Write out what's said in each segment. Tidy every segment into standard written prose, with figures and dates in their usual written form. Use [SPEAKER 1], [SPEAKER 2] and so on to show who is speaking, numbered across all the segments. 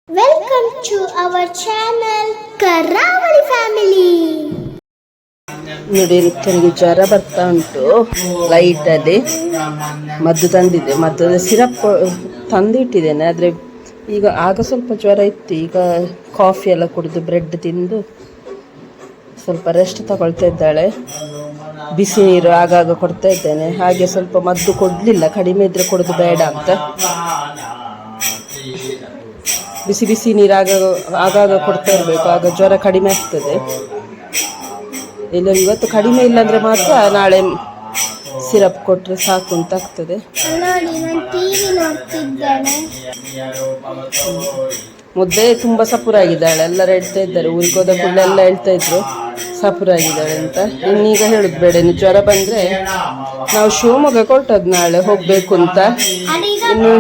[SPEAKER 1] Welcome to our channel ಕರಾವಳಿ family.
[SPEAKER 2] ನೋಡಿ ನನಗೆ ಜ್ವರ ಬರ್ತಾ ಉಂಟು ಲೈಟಲ್ಲಿ. ಮದ್ದು ತಂದಿದ್ದೆ, ಮದ್ದು ಸಿರಪ್ ತಂದಿಟ್ಟಿದ್ದೇನೆ. ಆದರೆ ಈಗ ಆಗ ಸ್ವಲ್ಪ ಜ್ವರ ಇತ್ತು. ಈಗ ಕಾಫಿ ಎಲ್ಲ ಕುಡಿದು ಬ್ರೆಡ್ ತಿಂದು ಸ್ವಲ್ಪ ರೆಸ್ಟ್ ತಗೊಳ್ತಾ ಇದ್ದಾಳೆ. ಬಿಸಿ ನೀರು ಆಗಾಗ ಕೊಡ್ತಾ ಇದ್ದೇನೆ. ಹಾಗೆ ಸ್ವಲ್ಪ ಮದ್ದು ಕೊಡಲಿಲ್ಲ, ಕಡಿಮೆ ಇದ್ದರೆ ಕೊಡೋದು ಬೇಡ ಅಂತ. ಬಿಸಿ ಬಿಸಿ ನೀರು ಆಗಾಗ ಕೊಡ್ತಾ ಇರಬೇಕು, ಆಗ ಜ್ವರ ಕಡಿಮೆ ಆಗ್ತದೆ. ಇಲ್ಲ ಇವತ್ತು ಕಡಿಮೆ ಇಲ್ಲಾಂದರೆ ಮಾತ್ರ ನಾಳೆ ಸಿರಪ್ ಕೊಟ್ಟರೆ ಸಾಕು ಅಂತ ಆಗ್ತದೆ. ಮುದ್ದೆ ತುಂಬ ಸಪುರಾಗಿದ್ದಾಳೆ, ಎಲ್ಲರೂ ಹೇಳ್ತಾ ಇದ್ದಾರೆ. ಊರಿಗೆ ಹೋದ ಕೂಡಲೇ ಎಲ್ಲ ಹೇಳ್ತಾ ಇದ್ರು ಸಪುರಾಗಿದ್ದಾಳೆ ಅಂತ. ಇನ್ನೀಗ ಹೇಳುದು ಬೇಡ, ಇನ್ನು ಜ್ವರ ಬಂದರೆ ನಾವು ಶಿವಮೊಗ್ಗ ಕೊಟ್ಟದ್ದು ನಾಳೆ ಹೋಗಬೇಕು ಅಂತ. ಇನ್ನು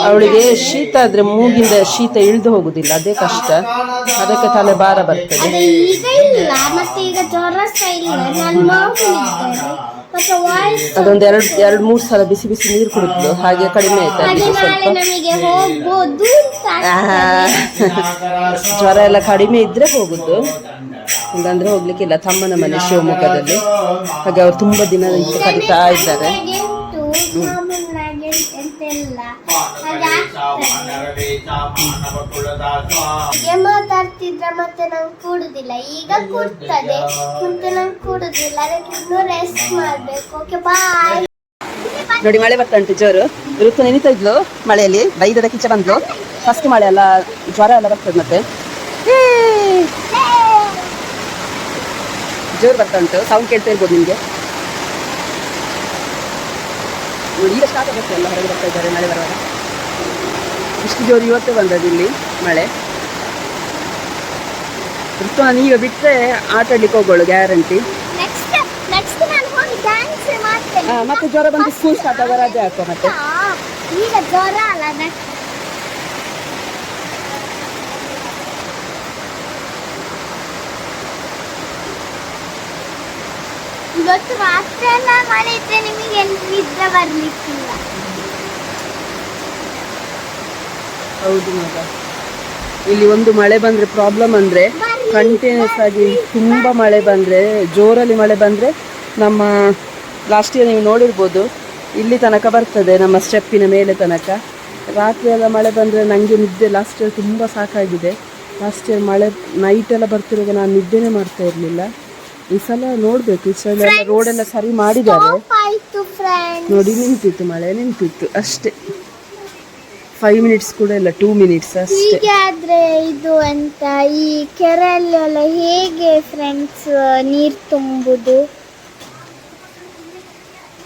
[SPEAKER 2] ಅವಳಿಗೆ ಶೀತ ಆದ್ರೆ ಮೂಗಿಂದ ಶೀತ ಇಳಿದು ಹೋಗುದಿಲ್ಲ, ಅದೇ ಕಷ್ಟ. ಅದಕ್ಕೆ ತಲೆ ಭಾರ ಬರ್ತದೆ. ಅದೊಂದು ಎರಡು ಮೂರು ಸಲ ಬಿಸಿ ಬಿಸಿ ನೀರು ಕುಡಿದ್ಲು, ಹಾಗೆ ಕಡಿಮೆ ಆಯ್ತು. ಜ್ವರ ಎಲ್ಲ ಕಡಿಮೆ ಇದ್ರೆ ಹೋಗುದು, ಇಲ್ಲಾಂದ್ರೆ ಹೋಗ್ಲಿಕ್ಕಿಲ್ಲ. ತಮ್ಮನ ಮನೆ ಶಿವಮೊಗ್ಗದಲ್ಲಿ, ಹಾಗೆ ಅವ್ರು ತುಂಬಾ ದಿನ ಕರೀತಾ ಇದ್ದಾರೆ.
[SPEAKER 1] ಮಾತಾಡ್ತಿದ್ರ ಮತ್ತೆ ನಂಗೆ ಕೂಡುದಿಲ್ಲ, ಈಗ ಕೂಡ್ತದೆ, ಮುಂದೆ ನಂಗೆ ಕೂಡುದಿಲ್ಲ. ಅದಕ್ಕೆ ಇನ್ನೂ ರೆಸ್ಟ್ ಮಾಡ್ಬೇಕು. Okay bye.
[SPEAKER 2] ನೋಡಿ ಮಳೆ ಬರ್ತಾ ಉಂಟು ಜೋರು. ಋತು ನೆನೀತಾ ಇದ್ಲು ಮಳೆಯಲ್ಲಿ, ಬೈದದ ಕಿಚ್ಚ ಬಂದ್ಲು. ಫಸ್ಟ್ ಮಳೆ ಎಲ್ಲ ಜ್ವರ ಎಲ್ಲ ಬರ್ತದೆ, ಮತ್ತೆ ಜೋರು ಬರ್ತಾ ಉಂಟು. ಸೌಂಡ್ ಕೇಳ್ತಾ ಇರ್ಬೋದು ನಿಮಗೆ. ನೋಡಿ ಈಗ ಸ್ಟಾರ್ಟ್ ಆಗುತ್ತೆ, ಎಲ್ಲ ಹೊರಗೆ ಬರ್ತಾ ಇದ್ದಾರೆ ಮಳೆ ಬರುವಾಗ. ಇಷ್ಟು ಜೋರು ಇವತ್ತೇ ಬಂದದ್ದು ಇಲ್ಲಿ ಮಳೆ. ಋತು ನಾನು ಈಗ ಬಿಟ್ಟರೆ ಆಟ ಆಡ್ಲಿಕ್ಕೆ ಹೋಗೋಳು ಗ್ಯಾರಂಟಿ. ಮತ್ತೆ ಜ್ವರ ಬಂದು ಸ್ಕೂಲ್ ಸ್ಟಾರ್ಟ್ ಆಗ ರಜೆ ಹಾಕೋ. ಮತ್ತೆ
[SPEAKER 1] ಈಗ ಜ್ವರ ಅಲ್ಲ, ಇವತ್ತು ರಾತ್ರಿ ಎಲ್ಲ ಮಳೆ ಇದ್ರೆ ನಿಮಗೆ ನಿದ್ರೆ ಬರ್ಲಿಕ್ಕಿಲ್ಲ.
[SPEAKER 2] ಹೌದು ಮಗ, ಇಲ್ಲಿ ಒಂದು ಮಳೆ ಬಂದ್ರೆ ಪ್ರಾಬ್ಲಮ್. ಅಂದ್ರೆ ಕಂಟಿನ್ಯೂಸ್ ಆಗಿ ತುಂಬಾ ಮಳೆ ಬಂದ್ರೆ, ಜೋರಲ್ಲಿ ಮಳೆ ಬಂದ್ರೆ, ನಮ್ಮ ಲಾಸ್ಟ್ ಇಯರ್ ನೀವು ನೋಡಿರ್ಬೋದು, ಇಲ್ಲಿ ತನಕ ಬರ್ತದೆ, ನಮ್ಮ ಸ್ಟೆಪ್ಪಿನ ಮೇಲೆ ತನಕ. ರಾತ್ರಿ ಎಲ್ಲ ಮಳೆ ಬಂದರೆ ನನಗೆ ನಿದ್ದೆ ಲಾಸ್ಟ್ ಇಯರ್ ತುಂಬ ಸಾಕಾಗಿದೆ. ಲಾಸ್ಟ್ ಇಯರ್ ಮಳೆ ನೈಟ್ ಎಲ್ಲ ಬರ್ತಿರುವಾಗ ನಾನು ನಿದ್ದೆನೇ ಮಾಡ್ತಾ ಇರಲಿಲ್ಲ. ಈ ಸಲ ನೋಡಬೇಕು, ಈ ಸಲ ಎಲ್ಲ ರೋಡೆಲ್ಲ ಸರಿ ಮಾಡಿದ್ದಾರೆ. ನೋಡಿ ನಿಂತಿತ್ತು, ಮಳೆ ನಿಂತಿತ್ತು ಅಷ್ಟೇ. 5 ಮಿನಿಟ್ಸ್ ಕೂಡ ಇಲ್ಲ, 2 ಮಿನಿಟ್ಸ್ ಅಷ್ಟೇ.
[SPEAKER 1] ಆದ್ರೆ ಇದು ಅಂತ ಈ ಕೆರೆಯಲ್ಲೆಲ್ಲ ಹೇಗೆ ಫ್ರೆಂಡ್ಸ್ ನೀರು ತುಂಬುದು?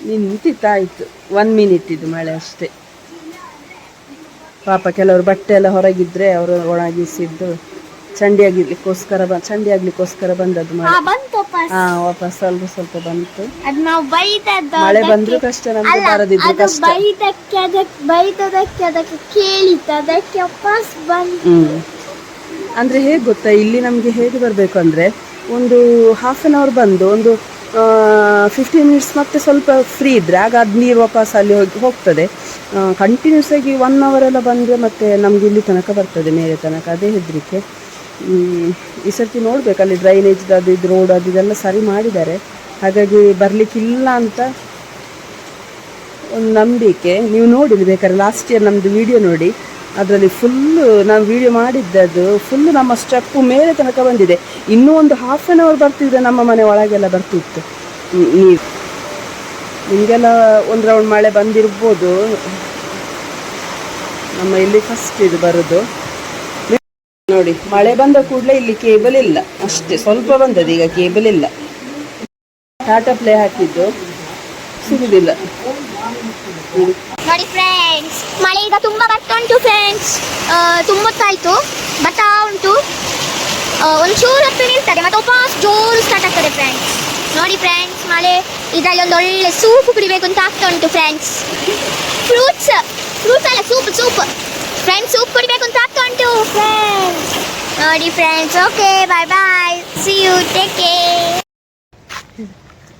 [SPEAKER 2] ನಿಂತಿತ್ತಾಯ್ತು, 1 ಮಿನಿಟ್ ಇದು ಮಳೆ ಅಷ್ಟೇ. ಪಾಪ ಕೆಲವರು ಬಟ್ಟೆ ಎಲ್ಲ ಹೊರಗಿದ್ರೆ ಅವರು ಒಣಗಿಸಿದ್ದು ಚಂಡಿ ಆಗ್ಲಿಕ್ಕೋಸ್ಕರ ಬಂದದ್ದು ಮಳೆ. ವಾಪಸ್ ಸ್ವಲ್ಪ ಬಂತು. ಮಳೆ ಬಂದ್ರು ಕಷ್ಟ, ನಮ್ಗೆ ಬರದಿದ್ರು ಕಷ್ಟ.
[SPEAKER 1] ಅದಕ್ಕೆ ಕೇಳಿತ್ತು, ಅದಕ್ಕೆ ವಾಪಸ್ ಬಂತು.
[SPEAKER 2] ಅಂದ್ರೆ ಹೇಗೆ ಗೊತ್ತಾ, ಇಲ್ಲಿ ನಮ್ಗೆ ಹೇಗೆ ಬರ್ಬೇಕು ಅಂದ್ರೆ, ಒಂದು ಹಾಫ್ ಆನ್ ಅವರ್ ಬಂದು ಒಂದು 15 ಮಿನಿಟ್ಸ್ ಮತ್ತೆ ಸ್ವಲ್ಪ ಫ್ರೀ ಇದ್ದರೆ ಆಗ ಅದು ನೀರು ವಾಪಸ್ ಅಲ್ಲಿ ಹೋಗ್ತದೆ. ಕಂಟಿನ್ಯೂಸ್ ಆಗಿ 1 ಅವರ್ ಎಲ್ಲ ಬಂದರೆ ಮತ್ತೆ ನಮ್ಗೆ ಇಲ್ಲಿ ತನಕ ಬರ್ತದೆ, ಮೇಲೆ ತನಕ. ಅದೇ ಹೆದರಿಕೆ. ಈ ಸರ್ತಿ ನೋಡ್ಬೇಕು, ಅಲ್ಲಿ ಡ್ರೈನೇಜ್ ಅದು ಇದು ರೋಡ್ ಅದು ಇದೆಲ್ಲ ಸರಿ ಮಾಡಿದ್ದಾರೆ, ಹಾಗಾಗಿ ಬರಲಿಕ್ಕಿಲ್ಲ ಅಂತ ಒಂದು ನಂಬಿಕೆ. ನೀವು ನೋಡಿರಿ ಬೇಕಾದ್ರೆ ಲಾಸ್ಟ್ ಇಯರ್ ನಮ್ಮದು ವಿಡಿಯೋ ನೋಡಿ, ಅದರಲ್ಲಿ ಫುಲ್ಲು ನಾವು ವಿಡಿಯೋ ಮಾಡಿದ್ದದು ಫುಲ್ಲು ನಮ್ಮ ಸ್ಟೆಪ್ಪು ಮೇಲೆ ತನಕ ಬಂದಿದೆ. ಇನ್ನೂ ಒಂದು ಹಾಫ್ ಆನ್ ಅವರ್ ಬರ್ತಿದ್ರೆ ನಮ್ಮ ಮನೆ ಒಳಗೆಲ್ಲ ಬರ್ತಿತ್ತು ನೀರು. ನಿಮಗೆಲ್ಲ ಒಂದು ರೌಂಡ್ ಮಳೆ ಬಂದಿರ್ಬೋದು, ನಮ್ಮ ಇಲ್ಲಿ ಫಸ್ಟ್ ಇದು ಬರೋದು. ನೋಡಿ ಮಳೆ ಬಂದ ಕೂಡಲೇ ಇಲ್ಲಿ ಕೇಬಲ್ ಇಲ್ಲ, ಅಷ್ಟೇ ಸ್ವಲ್ಪ ಬಂದದ್ದು, ಈಗ ಕೇಬಲ್ ಇಲ್ಲ. ಟಾಟಾ ಪ್ಲೇ ಹಾಕಿದ್ದು ಸಿಗುದಿಲ್ಲ.
[SPEAKER 1] ನೋಡಿ ಫ್ರೆಂಡ್ಸ್, ಮಳೆ ಈಗ ತುಂಬಾ ಬರ್ತಾ ಉಂಟು ಫ್ರೆಂಡ್ಸ್. ತುಂಬೊತ್ತಾಯ್ತು, ಬರ್ತಾ ಉಂಟು. ಒಂಚೂರು ಹೊತ್ತು ನಿಲ್ತದೆ, ಮತ್ತೆ ವಾಪಸ್ ಜೋರು ಸ್ಟಾರ್ಟ್ ಆಗ್ತದೆ ಫ್ರೆಂಡ್ಸ್. ನೋಡಿ ಫ್ರೆಂಡ್ಸ್, ಮಳೆ ಇದರಲ್ಲಿ ಒಂದು ಒಳ್ಳೆ ಸೂಪ್ ಕುಡಿಬೇಕು ಅಂತ ಆಗ್ತಾ ಉಂಟು ಫ್ರೆಂಡ್ಸ್. ಫ್ರೂಟ್ಸ್ ಅಲ್ಲ, ಸೂಪ್ ಫ್ರೆಂಡ್ಸ್ ಸೂಪ್ ಕುಡಿಬೇಕು ಅಂತ ಆಗ್ತಾ ಉಂಟು ಫ್ರೆಂಡ್ಸ್. ನೋಡಿ friends, okay bye bye, see you, take care.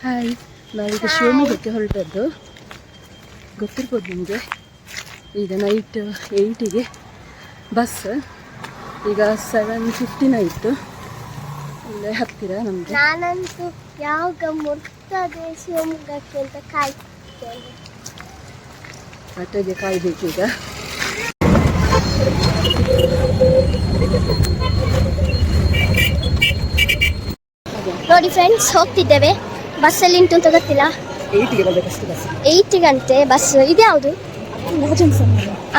[SPEAKER 2] Hi, ನಾವೀಗ ಶಿವಮೊಗ್ಗಕ್ಕೆ ಹೊರಟದ್ದು, ಗೊತ್ತಿರ್ಬೋದು ನಿಮಗೆ. ಈಗ ನೈಟ್ 8ಗೆ ಬಸ್, ಈಗ 7:15 ಆಯಿತು. ಇಲ್ಲೇ ಹತ್ತಿರ ನಮಗೆ.
[SPEAKER 1] ನಾನಂತೂ ಯಾವಾಗ ಮುಟ್ತದೆ ಶಿವಮೊಗ್ಗಕ್ಕೆ ಅಂತ ಕಾಯ್ತೇನೆ.
[SPEAKER 2] ಆಟೋಗೆ ಕಾಯ್ಬೇಕೀಗ.
[SPEAKER 1] ನೋಡಿ ಫ್ರೆಂಡ್ಸ್, ಹೋಗ್ತಿದ್ದೇವೆ. ಬಸ್ಸಲ್ಲಿ ಉಂಟು ಅಂತ ಗೊತ್ತಿಲ್ಲ.
[SPEAKER 2] 8ಗೆ ಬರಬೇಕಷ್ಟು ಬಸ್.
[SPEAKER 1] 8 ಬಸ್. ಇದು ಯಾವುದು?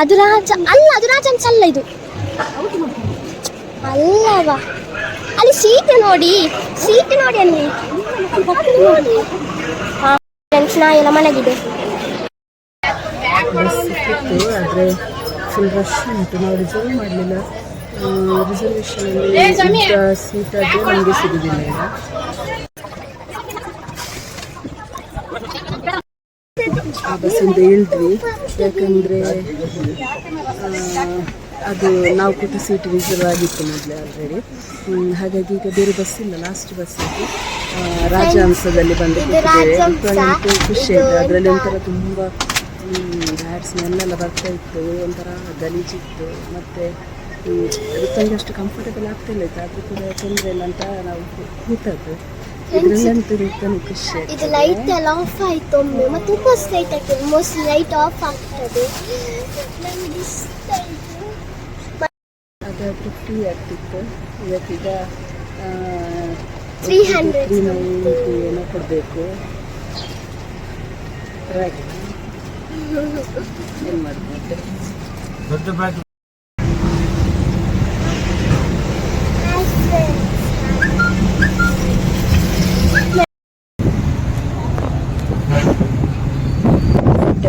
[SPEAKER 1] ಅದು ರಾಜನ್ಸ್ ಅಲ್ಲ ಇದು. ಅಲ್ಲವಾ, ಅಲ್ಲಿ ಸೀಟ್ ನೋಡಿ ಅಲ್ಲಿ. ಫ್ರೆಂಡ್ಸ್, ನಾ ಎಲ್ಲ ಮಲಗಿದೆ.
[SPEAKER 2] ಬಸ್ ಸಿಕ್ಕಿತ್ತು, ಆದರೆ ಫುಲ್ ರಶ್ ಉಂಟು. ನಾವು ರಿಸರ್ವ್ ಮಾಡಲಿಲ್ಲ. ರಿಸರ್ವೇಷನಲ್ಲಿ ಸೀಟ್ ಆದರೆ ನಮಗೆ ಸಿಗೋದಿಲ್ಲ ಈಗ. ಆ ಬಸ್ಸಿಂದ ಇಳಿದ್ವಿ, ಯಾಕಂದರೆ ಅದು ನಾವು ಕೊಟ್ಟ ಸೀಟ್ ರಿಸರ್ವ್ ಆಗಿತ್ತು ಮೊದಲೇ ಆಲ್ರೆಡಿ. ಹಾಗಾಗಿ ಈಗ ಬೇರೆ ಬಸ್ ಇಲ್ಲ, ಲಾಸ್ಟ್ ಬಸ್ ಇತ್ತು. ರಾಜಹಂಸದಲ್ಲಿ ಬಂದು ಕೂತಿದ್ದೇವೆ. ಖುಷಿ ಆಯಿತು. ಅದರಲ್ಲಿ ಒಂಥರ ತುಂಬ ಬ್ಯಾಡ್ ಸ್ಮೆಲ್ಲೆಲ್ಲ ಬರ್ತಾ ಇತ್ತು, ಒಂಥರ ಗಲೀಜಿತ್ತು. ಮತ್ತು ಅದಕ್ಕೆ ಅಷ್ಟು ಕಂಫರ್ಟೇಬಲ್ ಆಗ್ತಿಲ್ಲ ಇತ್ತು. ಆದರೂ ಕೂಡ ತೊಂದರೆ ಇಲ್ಲ ಅಂತ ನಾವು ಕೂತದ್ದು. ಇದರಲ್ಲಂತೂ ರೀತಿಯಲ್ಲಿ ಖುಷಿ ಆಯಿತು.
[SPEAKER 1] ಇದು ಲೈಟ್ ಎಲ್ಲ ಆಫ್ ಆಯಿತು ಒಮ್ಮೆ, ಮತ್ತೆ ವಾಪಸ್ ಲೈಟ್ ಆಗ್ತದೆ. ಮೋಸ್ಟ್ಲಿ ಲೈಟ್ ಆಫ್ ಆಗ್ತದೆ.
[SPEAKER 2] ಅದಾದರೂ ಫ್ರೀ ಆಗ್ತಿತ್ತು. ಇವತ್ತೀಗ
[SPEAKER 1] 390
[SPEAKER 2] ಏನೋ ಕೊಡಬೇಕು. ಏನು ಮಾಡ್ಬೋದು.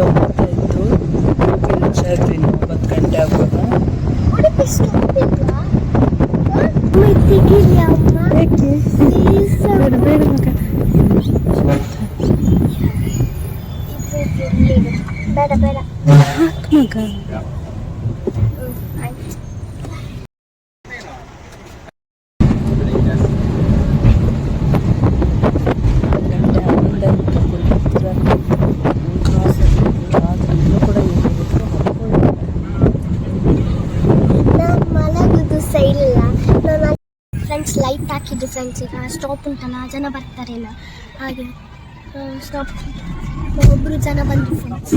[SPEAKER 2] ಹೋಗ್ತಾ ಇತ್ತು 9 ಗಂಟೆ ಆಗುವಾಗ.
[SPEAKER 1] ಬೇಡ ಫ್ರೆಂಡ್ಸ್, ಲೈಟ್ ಹಾಕಿದ್ದು ಫ್ರೆಂಡ್ಸ್. ಈಗ ಸ್ಟಾಪ್ ಉಂಟಲ್ಲ, ಜನ ಬರ್ತಾರೇನ ಹಾಗೆ. ಸ್ಟಾಪ್ ಒಬ್ಬರು ಜನ ಬಂದರು ಫ್ರೆಂಡ್ಸ್.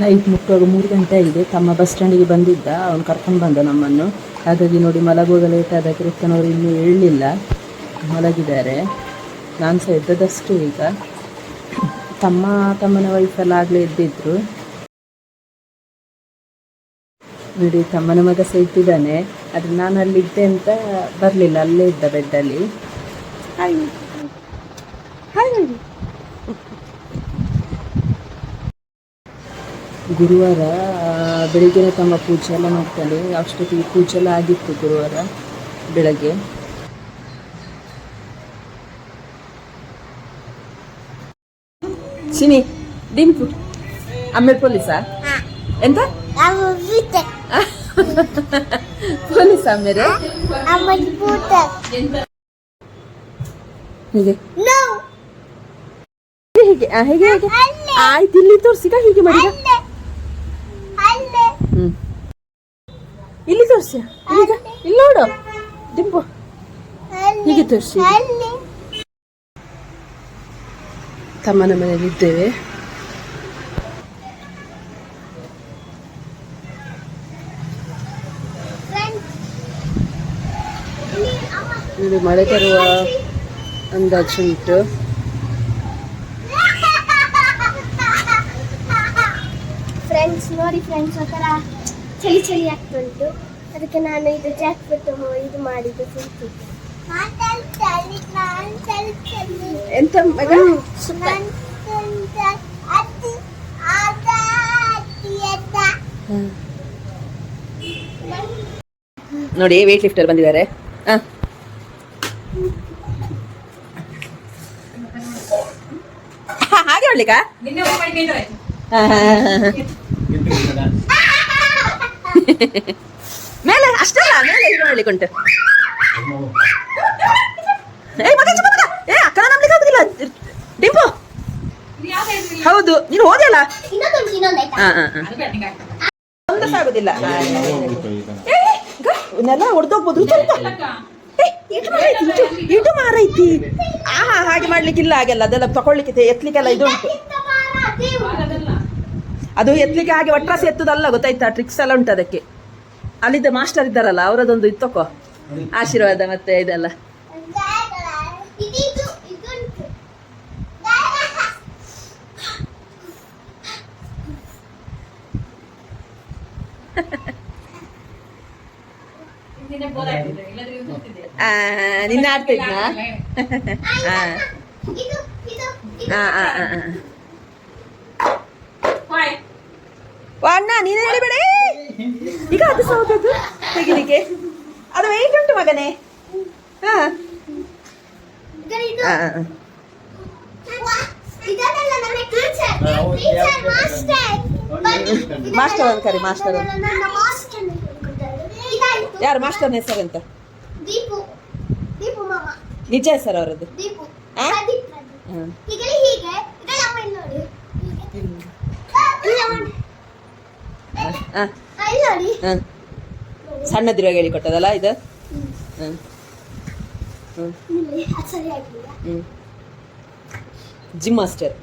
[SPEAKER 2] ನೈಟ್ ಮುಟ್ಟುವಾಗ 3 ಗಂಟೆ ಆಗಿದೆ. ತಮ್ಮ ಬಸ್ ಸ್ಟ್ಯಾಂಡಿಗೆ ಬಂದಿದ್ದ, ಅವನು ಕರ್ಕೊಂಡು ಬಂದ ನಮ್ಮನ್ನು. ಹಾಗಾಗಿ ನೋಡಿ, ಮಲಗುವಾಗ ಲೇಟ್ ಆದ ಕೃಷ್ಣನವರು ಇನ್ನೂ ಏಳಲಿಲ್ಲ, ಮಲಗಿದ್ದಾರೆ. ನಾನು ಸಹ ಎದ್ದದಷ್ಟು. ಈಗ ತಮ್ಮನ ವೈಫೆಲ್ಲ ಆಗಲೇ ಎದ್ದಿದ್ರು. ನೋಡಿ, ತಮ್ಮನ ಮಗ ಸಹ ಇಟ್ಟಿದ್ದಾನೆ. ಆದರೆ ನಾನು ಅಲ್ಲಿದ್ದೆ ಅಂತ ಬರಲಿಲ್ಲ, ಅಲ್ಲೇ ಇದ್ದ ಬೆಡ್ಡಲ್ಲಿ. ಗುರುವಾರ ಬೆಳಿಗ್ಗೆ ತಮ್ಮ ಪೂಜೆ ಎಲ್ಲ ಮಾಡ್ತಾನೆ. ಅಷ್ಟೊತ್ತಿಗೆ ಪೂಜೆ ಎಲ್ಲ ಆಗಿತ್ತು ಗುರುವಾರ ಬೆಳಗ್ಗೆ. ಚಿನಿ ಡಿಂಪು ಆಮೇಲೆ ಪೊಲೀಸಾ ಎಂತ ಪೊಲೀಸ್ ಆಮೇಲೆ ಹೀಗೆ ಹೀಗೆ ಹೇಗೆ ಹೇಗೆ ಆಯ್ತು, ಇಲ್ಲಿ ತೋರಿಸಿಗ ಹೀಗೆ ಮಾಡಿದ. ಇಲ್ಲಿ ತೋರಿಸಿ, ಈಗ ಇಲ್ಲಿ ನೋಡು ಡಿಂಪು, ಹೀಗೆ ತೋರಿಸಿ. ತಮ್ಮನ ಮನೆಯಲ್ಲಿ ಇದ್ದೇವೆ. ಇದು ಮಳೆ ಬರುವ ಅಂದಾಜುಂಟು.
[SPEAKER 1] ಫ್ರೆಂಡ್ಸ್ ನೋಡಿ ಫ್ರೆಂಡ್ಸ್, ಒಂಥರ ಚಳಿ ಆಗ್ತುಂಟು. ಅದಕ್ಕೆ ನಾನು ಇದು ಜಾಕೆಟ್ ಇದು ಮಾಡಿದ್ದು ಸುತ್ತು.
[SPEAKER 2] ಎಂತ ಮಗ ನೋಡಿ ವೇಟ್ ಲಿಫ್ಟರ್ ಬಂದಿದ್ದಾರೆ. ಹಾಗೆ ಮಾಡ್ಲಿಕ್ಕ ಮೇಲೆ ಅಷ್ಟಲ್ಲ, ಮೇಲೆ ಇದು ಮಾಡ್ಲಿಕ್ಕೆ ಉಂಟು. ಏ ಅಕ್ಕನ ನಂಬ್ಲಿಕ್ಕೆ ಆಗುದಿಲ್ಲ ಡಿಂಪು. ಹೌದು ನೀನು ಹೋದಲ್ಲ, ಒಂದು ಸಾಗುದಿಲ್ಲ. ನೆಲ ಹೊಡೆದೋಗ್ಬೋದು. ಇದು ಮಾರೈತಿ. ಹಾಗೆ ಮಾಡ್ಲಿಕ್ಕಿಲ್ಲ, ಹಾಗೆಲ್ಲ ಅದೆಲ್ಲ ತಗೊಳ್ಲಿಕ್ಕೆ ಎತ್ಲಿಕ್ಕೆಲ್ಲ ಇದು ಉಂಟು. ಅದು ಎತ್ಲಿಕ್ಕೆ ಹಾಗೆ ಒಟ್ರಾಸಿ ಎತ್ತದಲ್ಲ, ಗೊತ್ತಾಯ್ತಾ? ಟ್ರಿಕ್ಸ್ ಎಲ್ಲ ಉಂಟು ಅದಕ್ಕೆ. ಅಲ್ಲಿದ್ದ ಮಾಸ್ಟರ್ ಇದ್ದಾರಲ್ಲ, ಅವರದೊಂದು ಇದು ತಕೋ, ಆಶೀರ್ವಾದ ಮತ್ತೆ ಇದೆಲ್ಲ. ನಿನ್ನ ಆಡ್ತಾ ಇದ್ನಾ? ಅಣ್ಣ ನೀನು ಹೇಳಿಬೇಡ ಈಗ. ಅದು ಸೌದದ್ದು ತೆಗಿಲಿಕ್ಕೆ ಅದು ವೆಯ್ಟ್ ಉಂಟು ಮಗನೇ. ಮಾಸ್ಟರ್ ಅಂತ ಕರಿ. ಮಾಸ್ಟರ್ ಯಾರು? ಮಾಸ್ಟರ್ನ ಹೆಸರೆಂತ? ನಿಜ ಹೆಸರು ಅವರದ್ದು? ಸಣ್ಣದಿರುವಾಗ ಹೇಳಿಕೊಟ್ಟದಲ್ಲ ಇದು. Gym master.